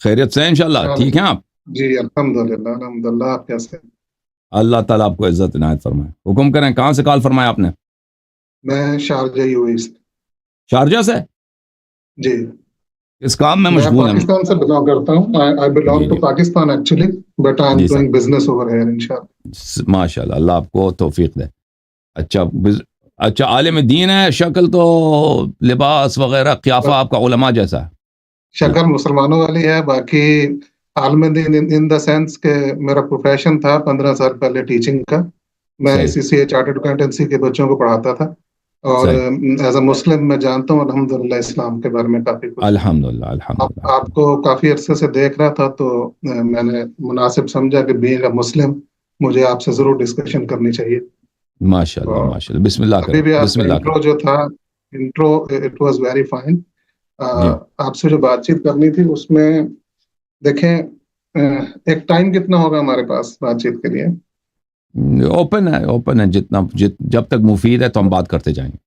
خیریت سے ہیں انشاءاللہ؟ ٹھیک ہیں آپ؟ جی الحمدللہ الحمدللہ، آپ کیسے ہیں؟ اللہ تعالیٰ آپ کو عزت عنایت فرمائے. حکم کریں، کہاں سے کال فرمایا آپ نے؟ میں شارجہ UAE سے. شارجہ سے؟ جی اس کام میں میں مشغول ہیں؟ پاکستان سے بلانگ کرتا ہوں. آئی جی بلانگ ٹو جی Pakistan actually, but I am جی sir, doing business over here انشاءاللہ. ماشاء اللہ، اللہ آپ کو توفیق دے. اچھا اچھا، عالم دین ہے، شکل تو لباس وغیرہ قیافہ آپ کا علماء جیسا ہے. جی شکل مسلمانوں والی ہے، باقی عالم دین ان دا سینس کہ میرا پروفیشن تھا 15 سال پہلے ٹیچنگ کا. میں صحیح CCA چارٹرڈ اکاؤنٹنسی کے بچوں کو پڑھاتا تھا، اور صحیح، ایز اے مسلم میں جانتا ہوں الحمدللہ اسلام کے بارے میں کافی کچھ. الحمدللہ الحمدللہ. آپ کو کافی عرصے سے دیکھ رہا تھا تو میں نے مناسب سمجھا کہ بینگ اے مسلم مجھے آپ سے ضرور ڈسکشن کرنی چاہیے. ماشاء اللہ اور ماشاء اللہ، بسم اللہ ابھی کریں، بھی آپ بسم کا اللہ کریں. انٹرو جو تھا، intro it was very fine. جی آپ سے جو بات چیت کرنی تھی اس میں دیکھیں ایک ٹائم کتنا ہوگا ہمارے پاس بات چیت کے لیے؟ اوپن ہے، اوپن ہے، جب تک مفید ہے تو ہم بات کرتے جائیں گے.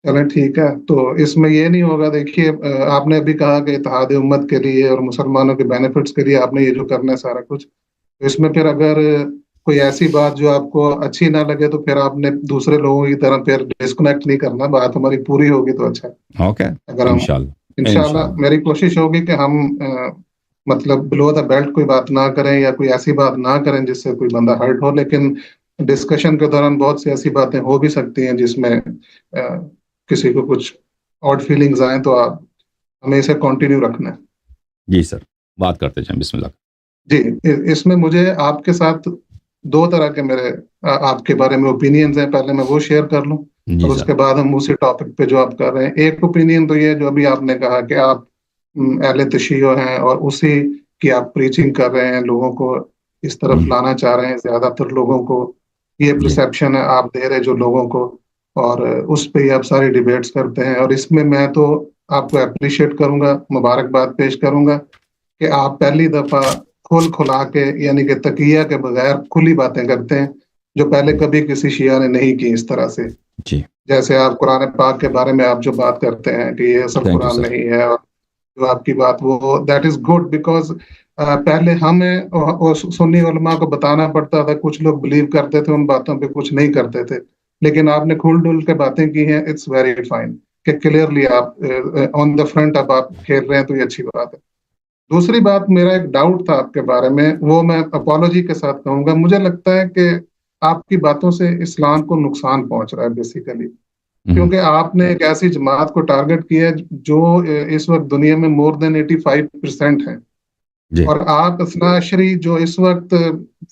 چلیں ٹھیک ہے. تو اس میں یہ نہیں ہوگا، دیکھیے آپ نے ابھی کہا کہ اتحاد امت کے لیے اور مسلمانوں کے بینیفٹس کے لیے آپ نے یہ جو کرنا ہے سارا کچھ، تو اس میں پھر اگر کوئی ایسی بات جو آپ کو اچھی نہ لگے تو پھر آپ نے دوسرے لوگوں کی طرح پھر ڈسکنیکٹ نہیں کرنا. بات ہماری پوری ہوگی تو اچھا ہے. اوکے، اگر ہم انشاءاللہ انشاءاللہ انشاءاللہ. میری کوشش ہوگی کہ ہم مطلب بلو دا بیلٹ کوئی بات نہ کریں یا کوئی ایسی بات نہ کریں جس سے کوئی بندہ ہرٹ ہو، لیکن ڈسکشن کے دوران بہت سی ایسی باتیں ہو بھی سکتی ہیں جس میں کسی کو کچھ آڈ فیلنگز آئیں، تو آپ ہمیں اسے کنٹینیو رکھنا ہے. جی سر، بات کرتے جائیں، بسم اللہ. جی اس میں مجھے آپ کے ساتھ دو طرح کے میرے آپ کے بارے میں اوپینینز ہیں. پہلے میں وہ شیئر کر لوں جی اور اس سر. کے بعد ہم اسی ٹاپک پہ جو آپ کر رہے ہیں. ایک اوپینین تو یہ جو ابھی آپ نے کہا کہ آپ اہل تشیع ہیں اور اسی کی آپ پریچنگ کر رہے ہیں، لوگوں کو اس طرف لانا چاہ رہے ہیں. زیادہ تر لوگوں کو یہ جی پرسیپشن ہے آپ دے رہے جو لوگوں کو، اور اس پہ ہی آپ ساری ڈیبیٹس کرتے ہیں. اور اس میں تو آپ کو اپریشیٹ کروں گا، مبارکباد پیش کروں گا کہ آپ پہلی دفعہ کھلا کے یعنی کہ تقیہ کے بغیر کھلی باتیں کرتے ہیں، جو پہلے کبھی کسی شیعہ نے نہیں کی اس طرح سے. جی، جیسے آپ قرآن پاک کے بارے میں آپ جو بات کرتے ہیں کہ یہ اصل تھینک یو قرآن سر. نہیں ہے، اور جو آپ کی بات وہ دیٹ از گڈ، بیکاز پہلے ہمیں اور سنی علماء کو بتانا پڑتا تھا. کچھ لوگ بلیو کرتے تھے ان باتوں پہ، کچھ نہیں کرتے تھے. لیکن آپ نے کھل ڈل کے باتیں کی ہیں، اٹس ویری فائن کہ کلیئرلی آپ آن دا فرنٹ اب آپ کھیل رہے ہیں، تو یہ اچھی بات ہے. دوسری بات، میرا ایک ڈاؤٹ تھا آپ کے بارے میں، وہ میں اپالوجی کے ساتھ کہوں گا. مجھے لگتا ہے کہ آپ کی باتوں سے اسلام کو نقصان پہنچ رہا ہے بیسیکلی، کیونکہ آپ نے ایک ایسی جماعت کو ٹارگٹ کیا ہے جو اس وقت دنیا میں مور دین 85% ہے. جی اور آپ اثنا عشری جو اس وقت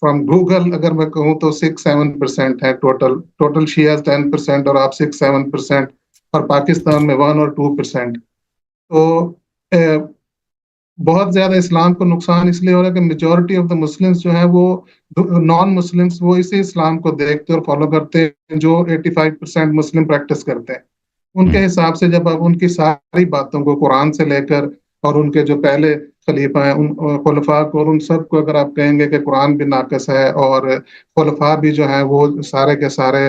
فرام گوگل اگر میں کہوں تو 6-7% ہے. ٹوٹل شیعہ 10% اور آپ 6-7%، اور پاکستان میں 1 اور 2%. تو بہت زیادہ اسلام کو نقصان اس لیے ہو رہا ہے کہ میجورٹی آف دا مسلمس جو ہیں وہ نان مسلمس وہ اسی اسلام کو دیکھتے اور فالو کرتے ہیں جو 85% مسلم پریکٹس کرتے ہیں. ان کے حساب سے جب آپ ان کی ساری باتوں کو قرآن سے لے کر اور ان کے جو پہلے خلیفہ ہیں ان خلفاء کو اور ان سب کو اگر آپ کہیں گے کہ قرآن بھی ناقص ہے اور خلفاء بھی جو ہیں وہ سارے کے سارے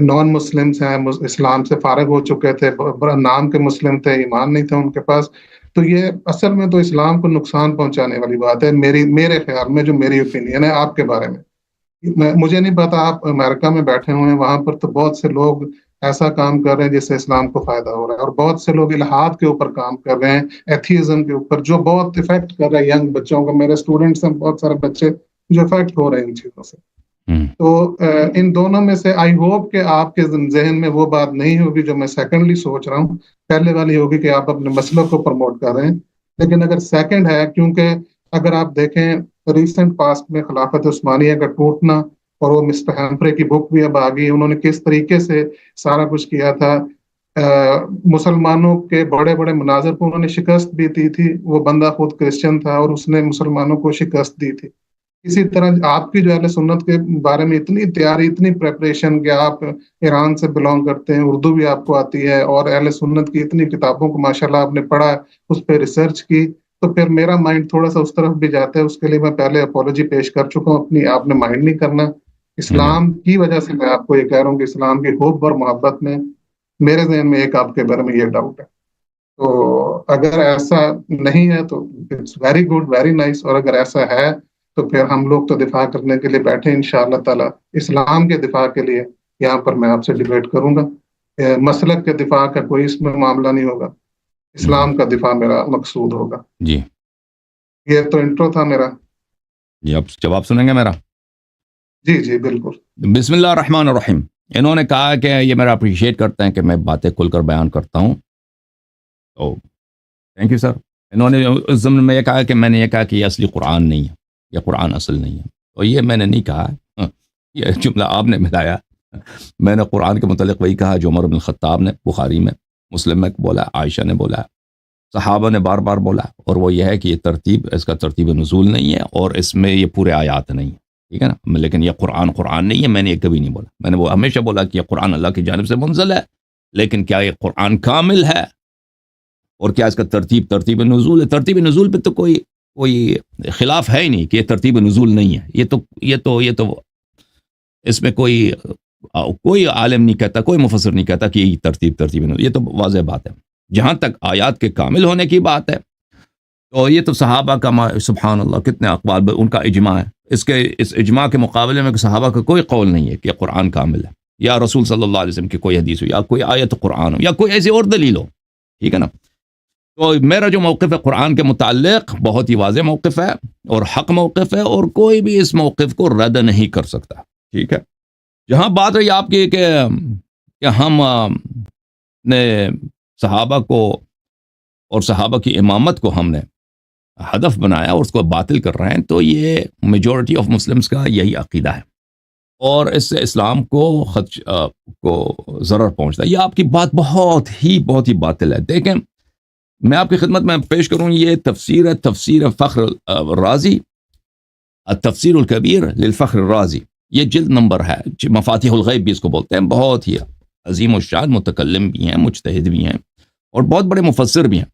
نان مسلمس ہیں، اسلام سے فارغ ہو چکے تھے، نام کے مسلم تھے، ایمان نہیں تھا ان کے پاس، تو یہ اصل میں تو اسلام کو نقصان پہنچانے والی بات ہے میرے خیال میں، جو میری اوپینین ہے آپ کے بارے میں. مجھے نہیں پتا، آپ امریکہ میں بیٹھے ہوئے ہیں، وہاں پر تو بہت سے لوگ ایسا کام کر رہے ہیں جس سے اسلام کو فائدہ ہو رہا ہے، اور بہت سے لوگ الحاد کے اوپر کام کر رہے ہیں، ایتھیزم کے اوپر، جو بہت افیکٹ کر رہے ہیں ینگ بچوں کو. میرے اسٹوڈنٹس ہیں بہت سارے بچے جو افیکٹ ہو رہے ہیں ان چیزوں سے. تو ان دونوں میں سے آئی ہوپ کہ آپ کے ذہن میں وہ بات نہیں ہوگی جو میں سیکنڈلی سوچ رہا ہوں. پہلے والی ہوگی کہ آپ اپنے مسئلہ کو پروموٹ کر رہے ہیں، لیکن اگر سیکنڈ ہے، کیونکہ اگر آپ دیکھیں ریسنٹ پاسٹ میں خلافت عثمانیہ کا ٹوٹنا، اور وہ مسٹر ہیمفرے کی بک بھی اب آ گئی، انہوں نے کس طریقے سے سارا کچھ کیا تھا. مسلمانوں کے بڑے بڑے مناظر کو انہوں نے شکست بھی دی تھی. وہ بندہ خود کرسچن تھا اور اس نے مسلمانوں کو شکست دی تھی. اسی طرح آپ کی جو اہل سنت کے بارے میں اتنی تیاری، اتنی پریپریشن کہ آپ ایران سے بلانگ کرتے ہیں، اردو بھی آپ کو آتی ہے، اور اہل سنت کی اتنی کتابوں کو ماشاءاللہ آپ نے پڑھا، اس پہ ریسرچ کی، تو پھر میرا مائنڈ تھوڑا سا اس طرف بھی جاتا ہے. اس کے لیے میں پہلے اپالوجی پیش کر چکا ہوں اپنی، آپ نے مائنڈ نہیں کرنا. اسلام کی وجہ سے میں آپ کو یہ کہہ رہا ہوں کہ اسلام کی حب اور محبت میں میرے ذہن میں ایک آپ کے بارے میں یہ ڈاؤٹ ہے. تو اگر ایسا نہیں ہے تو it's very good, very nice, اور اگر ایسا ہے تو پھر ہم لوگ تو دفاع کرنے کے لیے بیٹھے انشاءاللہ تعالی، اسلام کے دفاع کے لیے یہاں پر میں آپ سے ڈیبیٹ کروں گا۔ مسلک کے دفاع کا کوئی اس میں معاملہ نہیں ہوگا، اسلام کا دفاع میرا مقصود ہوگا۔ جی یہ تو انٹرو تھا میرا۔ جی، اب جواب سنیں گے میرا؟ جی جی بالکل۔ بسم اللہ الرحمن الرحیم۔ انہوں نے کہا کہ یہ میرا اپریشیٹ کرتے ہیں کہ میں باتیں کھل کر بیان کرتا ہوں، تو تھینک یو سر۔ انہوں نے اس ضمن میں یہ کہا کہ میں نے یہ کہا کہ یہ اصلی قرآن نہیں ہے، یہ قرآن اصل نہیں ہے، تو یہ میں نے نہیں کہا، یہ جملہ آپ نے ملایا۔ میں نے قرآن کے متعلق وہی کہا جو عمر بن الخطاب نے بخاری میں، مسلم میں بولا، عائشہ نے بولا، صحابہ نے بار بار بولا، اور وہ یہ ہے کہ یہ ترتیب، اس کا ترتیب نزول نہیں ہے، اور اس میں یہ پورے آیات نہیں ہیں، ٹھیک ہے نا، لیکن یہ قرآن نہیں ہے، میں نے یہ کبھی نہیں بولا۔ میں نے وہ ہمیشہ بولا کہ یہ قرآن اللہ کی جانب سے منزل ہے، لیکن کیا یہ قرآن کامل ہے، اور کیا اس کا ترتیب نزول ہے؟ ترتیب نزول پہ تو کوئی خلاف ہے ہی نہیں کہ یہ ترتیب نزول نہیں ہے۔ یہ تو اس میں کوئی عالم نہیں کہتا، کوئی مفسر نہیں کہتا کہ یہ ترتیب نزول، یہ تو واضح بات ہے۔ جہاں تک آیات کے کامل ہونے کی بات ہے، تو یہ تو صحابہ کا سبحان اللہ کتنے اقوال، ان کا اجماع ہے۔ اس اجماع کے مقابلے میں صحابہ کا کوئی قول نہیں ہے کہ قرآن کامل ہے، یا رسول صلی اللہ علیہ وسلم کی کوئی حدیث ہو، یا کوئی آیت قرآن ہو، یا کوئی ایسی اور دلیل ہو، ٹھیک ہے نا۔ تو میرا جو موقف ہے قرآن کے متعلق بہت ہی واضح موقف ہے اور حق موقف ہے، اور کوئی بھی اس موقف کو رد نہیں کر سکتا، ٹھیک ہے۔ جہاں بات رہی آپ کی کہ ہم نے صحابہ کو اور صحابہ کی امامت کو ہم نے ہدف بنایا اور اس کو باطل کر رہے ہیں، تو یہ میجورٹی آف مسلمز کا یہی عقیدہ ہے، اور اس سے اسلام کو ضرر پہنچتا ہے۔ یہ آپ کی بات بہت ہی باطل ہے۔ دیکھیں، میں آپ کی خدمت میں پیش کروں، یہ تفسیر فخر الرازی، التفسیر الکبیر للفخر الرازی، یہ جلد نمبر ہے، مفاتیح الغیب بھی اس کو بولتے ہیں، بہت ہی عظیم الشان متکلم بھی ہیں، مجتہد بھی ہیں، اور بہت بڑے مفسر بھی ہیں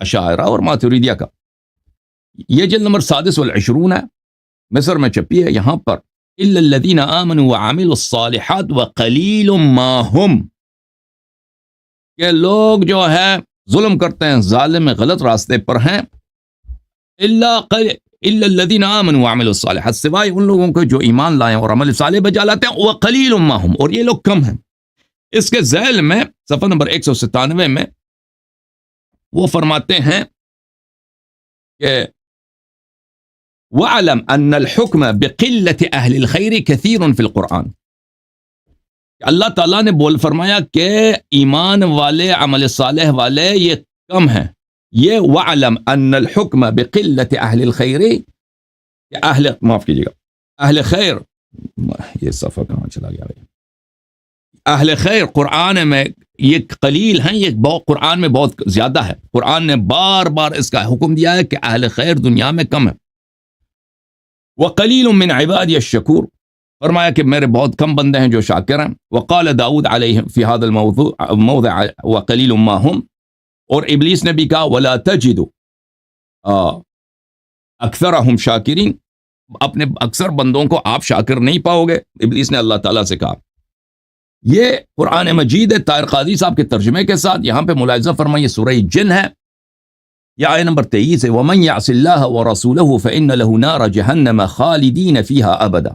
اشاعرہ اور ماتریدیہ کا۔ یہ جلد نمبر 26 ہے، مصر میں چھپی ہے۔ یہاں پر الا الذین آمنوا وعملوا الصالحات وقلیل ما هم، کہ لوگ جو ہے ظلم کرتے ہیں، ظالم غلط راستے پر ہیں، الا الذین آمنوا وعملوا الصالحات، سوائے ان لوگوں کو جو ایمان لائیں اور عمل صالح بجا لاتے ہیں، وقلیل ما هم، اور یہ لوگ کم ہیں۔ اس کے ذیل میں صفحہ نمبر 197 میں وہ فرماتے ہیں کہ وَعْلَمْ أَنَّ الْحُكْمَ بِقِلَّةِ أَهْلِ الْخَيْرِ كَثِيرٌ فِي الْقُرْآنِ، اللہ تعالیٰ نے فرمایا کہ ایمان والے، عمل صالح والے یہ کم ہیں۔ یہ وَعْلَمْ أَنَّ الْحُكْمَ بِقِلَّةِ أَهْلِ الْخَيْرِ، معاف کیجیے گا، اہل خیر، یہ صفحہ کہاں چلا گیا ہے؟ اہل خیر قرآن میں یہ قلیل ہیں، یہ قرآن میں بہت زیادہ ہے۔ قرآن نے بار بار اس کا حکم دیا ہے کہ اہل خیر دنیا میں کم ہے۔ وَقَلِيلٌ مِّنْ عِبَادِيَ الشَّكُورِ، فرمایا کہ میرے بہت کم بندے ہیں جو شاکر ہیں۔ وقال داؤد علیہ فی هذا الموضع وقلیل ما هم، اور ابلیس نے بھی کہا ولا تجد اکثرهم شاکرین، اپنے اکثر بندوں کو آپ شاکر نہیں پاؤ گے، ابلیس نے اللہ تعالیٰ سے کہا۔ یہ قرآن مجید ہے طاہر قاضی صاحب کے ترجمے کے ساتھ، یہاں پہ ملاحظہ فرمائیے سورہ جن ہے، یہ آیت نمبر 23 ہے، وَمَنْ يَعْصِ اللَّهَ وَرَسُولَهُ فَإِنَّ لَهُ نَارَ جَهَنَّمَ خَالِدِينَ فِيهَا أَبَدًا،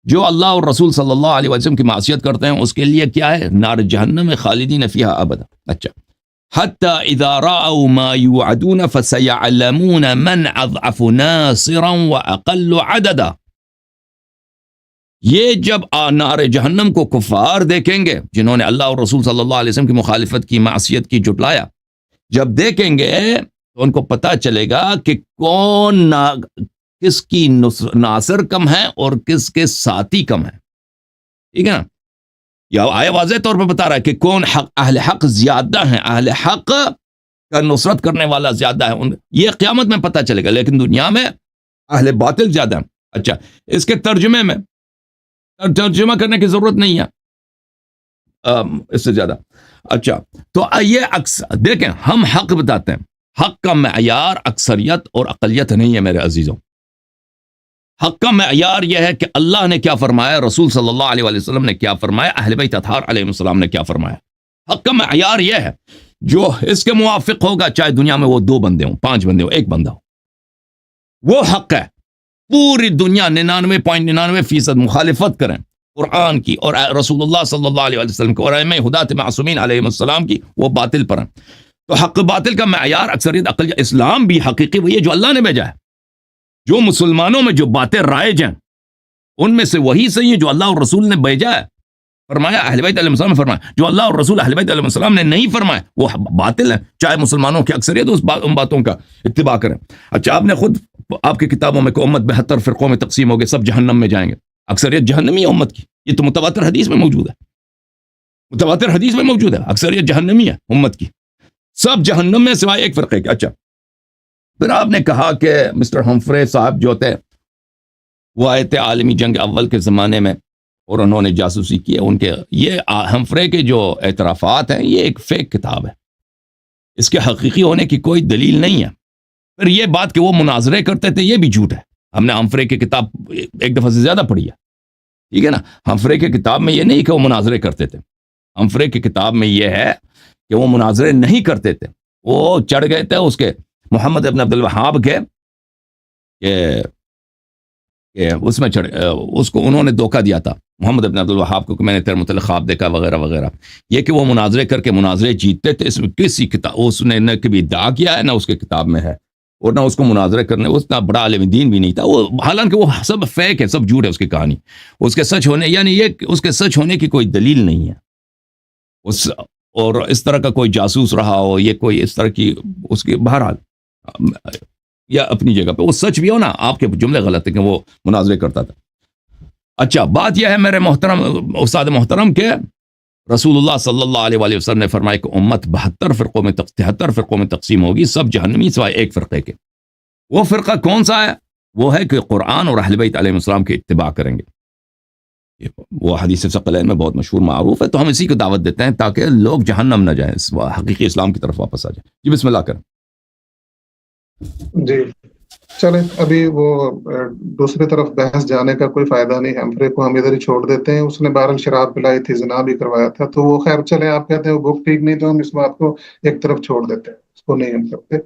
جو اللہ اور رسول صلی اللہ علیہ وسلم کی معصیت کرتے ہیں اس کے لیے کیا ہے؟ نار جہنم میں خالدین فیہا ابدا۔ اچھا، حتی اذا رأوا ما یوعدون فسیعلمون من اضعف ناصرا واقل عددا، یہ جب نار جہنم کو کفار دیکھیں گے جنہوں نے اللہ اور رسول صلی اللہ علیہ وسلم کی مخالفت کی، معصیت کی، جھٹلایا، جب دیکھیں گے تو ان کو پتہ چلے گا کہ کون کس کی ناصر کم ہے اور کس کے ساتھی کم ہے، ٹھیک ہے نا۔ یا آئے واضح طور پر بتا رہا ہے کہ کون اہل حق زیادہ ہیں، اہل حق کا نصرت کرنے والا زیادہ ہے، یہ قیامت میں پتہ چلے گا، لیکن دنیا میں اہل باطل زیادہ ہیں۔ اچھا، اس کے ترجمے میں ترجمہ کرنے کی ضرورت نہیں ہے اس سے زیادہ۔ اچھا، تو یہ اکثر دیکھیں، ہم حق بتاتے ہیں، حق کا معیار اکثریت اور اقلیت نہیں ہے میرے عزیزوں۔ حق کا معیار یہ ہے کہ اللہ نے کیا فرمایا، رسول صلی اللہ علیہ وسلم نے کیا فرمایا، اہل بیت اطہار علیہ السلام نے کیا فرمایا۔ حق کا معیار یہ ہے، جو اس کے موافق ہوگا, چاہے دنیا میں وہ 2 بندے ہوں, 5 بندے ہوں, 1 بندہ ہو, وہ حق ہے. پوری دنیا 99.99% مخالفت کریں قرآن کی اور رسول اللہ صلی اللہ علیہ وسلم کی اور ائمہ ہدایت معصومین علیہ السلام کی, وہ باطل پر ہیں. تو حق باطل کا معیار اکثریت عقل, اسلام بھی حقیقی وہی ہے جو اللہ نے بھیجا ہے. جو مسلمانوں میں جو باتیں رائج ہیں ان میں سے وہی صحیح ہے جو اللہ اور رسول نے بھیجا ہے. فرمایا اہل بیت علیہ السلام نے فرمایا, جو اللہ اور رسول اہل بیت علیہ السلام نے نہیں فرمایا وہ باطل ہے, چاہے مسلمانوں کی اکثریت ان باتوں کا اتباع کریں. اچھا, آپ نے خود آپ کی کتابوں میں کہ امت 72 فرقوں میں تقسیم ہو گئے, سب جہنم میں جائیں گے, اکثریت جہنمی ہے امت کی, یہ تو متواتر حدیث میں موجود ہے, متواتر حدیث میں موجود ہے, اکثریت جہنمی ہے امت کی, سب جہنم میں سوائے ایک فرقے کے. اچھا, پھر آپ نے کہا کہ مسٹر ہمفرے صاحب جو تھے وہ آئے تھے عالمی جنگ اول کے زمانے میں اور انہوں نے جاسوسی کی ہے. ان کے یہ ہمفرے کے جو اعترافات ہیں یہ ایک فیک کتاب ہے, اس کے حقیقی ہونے کی کوئی دلیل نہیں ہے. پھر یہ بات کہ وہ مناظرے کرتے تھے یہ بھی جھوٹ ہے. ہم نے ہمفرے کی کتاب ایک دفعہ سے زیادہ پڑھی ہے, ٹھیک ہے نا. ہمفرے کی کتاب میں یہ نہیں کہ وہ مناظرے کرتے تھے, ہمفرے کی کتاب میں یہ ہے کہ وہ مناظرے نہیں کرتے تھے, وہ چڑھ گئے تھے اس کے محمد ابن عبد الوہاب کے کہ اس میں اس کو انہوں نے دھوکہ دیا تھا محمد ابن عبد الوہاب کو کہ میں نے تیرے متعلق خواب دیکھا وغیرہ وغیرہ. یہ کہ وہ مناظرے کر کے مناظرے جیتتے تھے, اس میں کسی کتاب اس نے نہ کبھی ادعا کیا ہے نہ اس کے کتاب میں ہے, اور نہ اس کو مناظرے کرنے اتنا بڑا عالم دین بھی نہیں تھا وہ. حالانکہ وہ سب فیک ہے, سب جھوٹ ہے اس کی کہانی. اس کے سچ ہونے یعنی یہ اس کے سچ ہونے کی کوئی دلیل نہیں ہے. اور اس طرح کا کوئی جاسوس رہا ہو, یہ کوئی اس طرح کی اس کی, بہرحال یا اپنی جگہ پہ وہ سچ بھی ہو نا, آپ کے جملے غلط ہیں کہ وہ مناظرے کرتا تھا. اچھا, بات یہ ہے میرے محترم استاد محترم کہ رسول اللہ صلی اللہ علیہ وآلہ وسلم نے فرمایا کہ امت 73 فرقوں میں 73 فرقوں میں تقسیم ہوگی, سب جہنمی سوائے ایک فرقے کے. وہ فرقہ کون سا ہے؟ وہ ہے کہ قرآن اور اہل بیت علیہ السلام کی اتباع کریں گے. وہ حدیث ثقلین میں بہت مشہور معروف ہے, تو ہم اسی کو دعوت دیتے ہیں تاکہ لوگ جہنم نہ جائیں, حقیقی اسلام کی طرف واپس آ جائیں. جی بسم اللہ کریں. جی چلیں, ابھی وہ دوسری طرف بحث جانے کا کوئی فائدہ نہیں. ہمفرے کو ہم ادھر ہی چھوڑ دیتے ہیں. اس نے بہرحال شراب پلائی تھی, زنا بھی کروایا تھا, تو وہ خیر چلیں, آپ کہتے ہیں وہ بک ٹھیک نہیں, تو ہم اس بات کو ایک طرف چھوڑ دیتے ہیں, اس کو نہیں ہم کرتے.